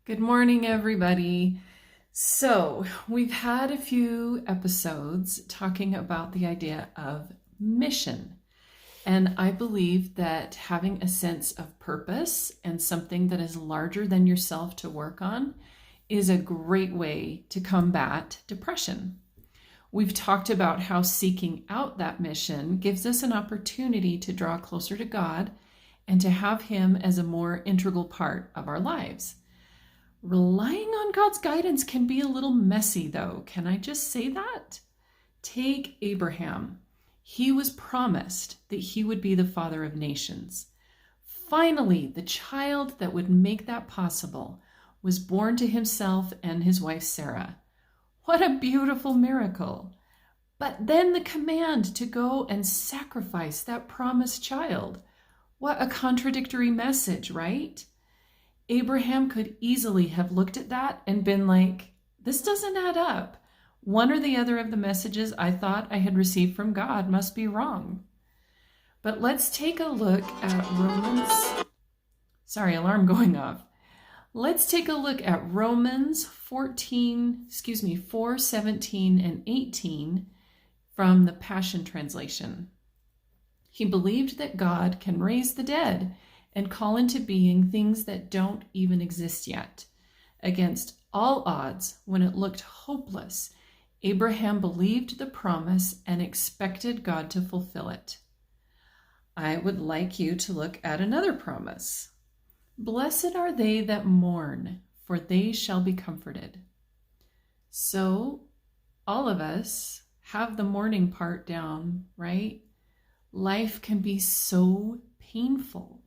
Good morning, everybody. So, we've had a few episodes talking about the idea of mission. And I believe that having a sense of purpose and something that is larger than yourself to work on is a great way to combat depression. We've talked about how seeking out that mission gives us an opportunity to draw closer to God and to have Him as a more integral part of our lives. Relying on God's guidance can be a little messy, though. Can I just say that? Take Abraham. He was promised that he would be the father of nations. Finally, the child that would make that possible was born to himself and his wife Sarah. What a beautiful miracle! But then the command to go and sacrifice that promised child. What a contradictory message, right? Abraham could easily have looked at that and been like, this doesn't add up. One or the other of the messages I thought I had received from God must be wrong. But let's take a look at Romans. Sorry, alarm going off. Let's take a look at Romans 4:17 and 18 from the Passion Translation. He believed that God can raise the dead and call into being things that don't even exist yet. Against all odds, when it looked hopeless, Abraham believed the promise and expected God to fulfill it. I would like you to look at another promise. Blessed are they that mourn, for they shall be comforted. So, all of us have the mourning part down, right? Life can be so painful.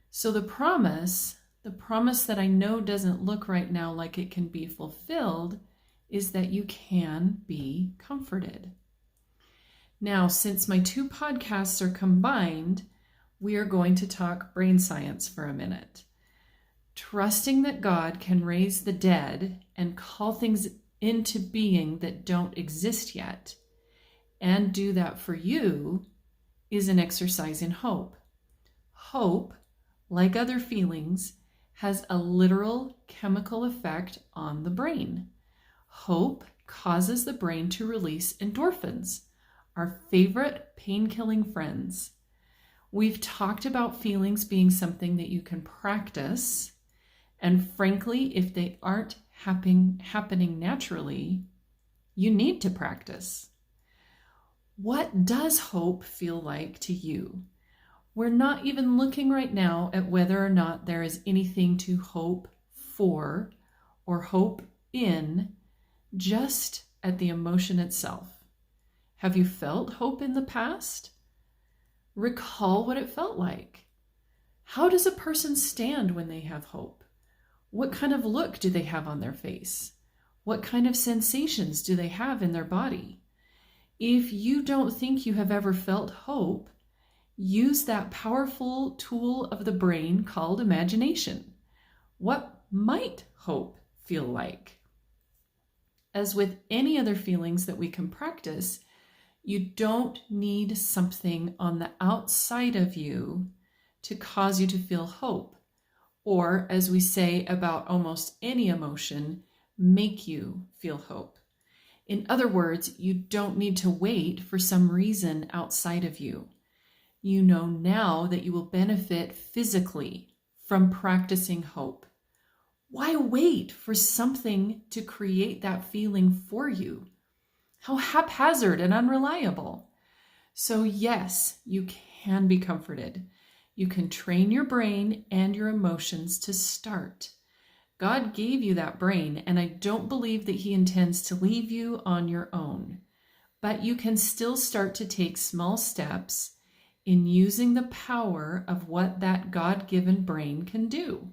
So the promise that I know doesn't look right now like it can be fulfilled, is that you can be comforted. Now, since my two podcasts are combined, we are going to talk brain science for a minute. Trusting that God can raise the dead and call things into being that don't exist yet, and do that for you, is an exercise in hope. Hope, like other feelings, has a literal chemical effect on the brain. Hope causes the brain to release endorphins, our favorite pain-killing friends. We've talked about feelings being something that you can practice, and frankly, if they aren't happening naturally, you need to practice. What does hope feel like to you? We're not even looking right now at whether or not there is anything to hope for or hope in, just at the emotion itself. Have you felt hope in the past? Recall what it felt like. How does a person stand when they have hope? What kind of look do they have on their face? What kind of sensations do they have in their body? If you don't think you have ever felt hope, use that powerful tool of the brain called imagination. What might hope feel like? As with any other feelings that we can practice, you don't need something on the outside of you to cause you to feel hope, or, as we say about almost any emotion, make you feel hope. In other words, you don't need to wait for some reason outside of you. You know now that you will benefit physically from practicing hope. Why wait for something to create that feeling for you? How haphazard and unreliable. So yes, you can be comforted. You can train your brain and your emotions to start. God gave you that brain, and I don't believe that He intends to leave you on your own. But you can still start to take small steps in using the power of what that God-given brain can do.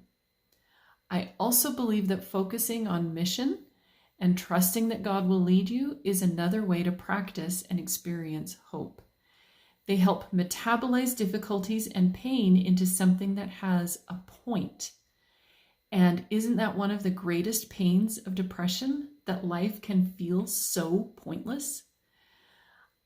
I also believe that focusing on mission and trusting that God will lead you is another way to practice and experience hope. They help metabolize difficulties and pain into something that has a point. And isn't that one of the greatest pains of depression, that life can feel so pointless?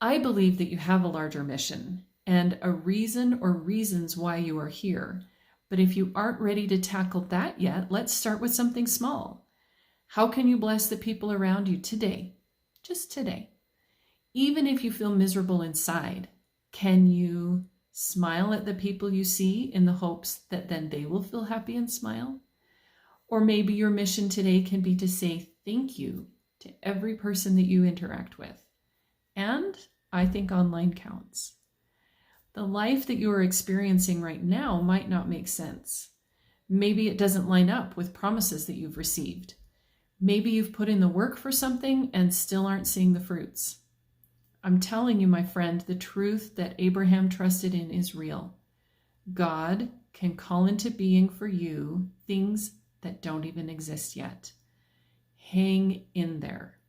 I believe that you have a larger mission and a reason or reasons why you are here, But if you aren't ready to tackle that yet, let's start with something small. How can you bless the people around you today? Just today. Even if you feel miserable inside, can you smile at the people you see in the hopes that then they will feel happy and smile? Or maybe your mission today can be to say thank you to every person that you interact with. And I think online counts. The life that you are experiencing right now might not make sense. Maybe it doesn't line up with promises that you've received. Maybe you've put in the work for something and still aren't seeing the fruits. I'm telling you, my friend, the truth that Abraham trusted in is real. God can call into being for you things that don't even exist yet. Hang in there.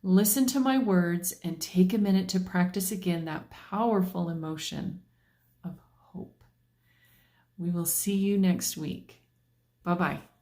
Listen to my words and take a minute to practice again that powerful emotion of hope. We will see you next week. Bye-bye.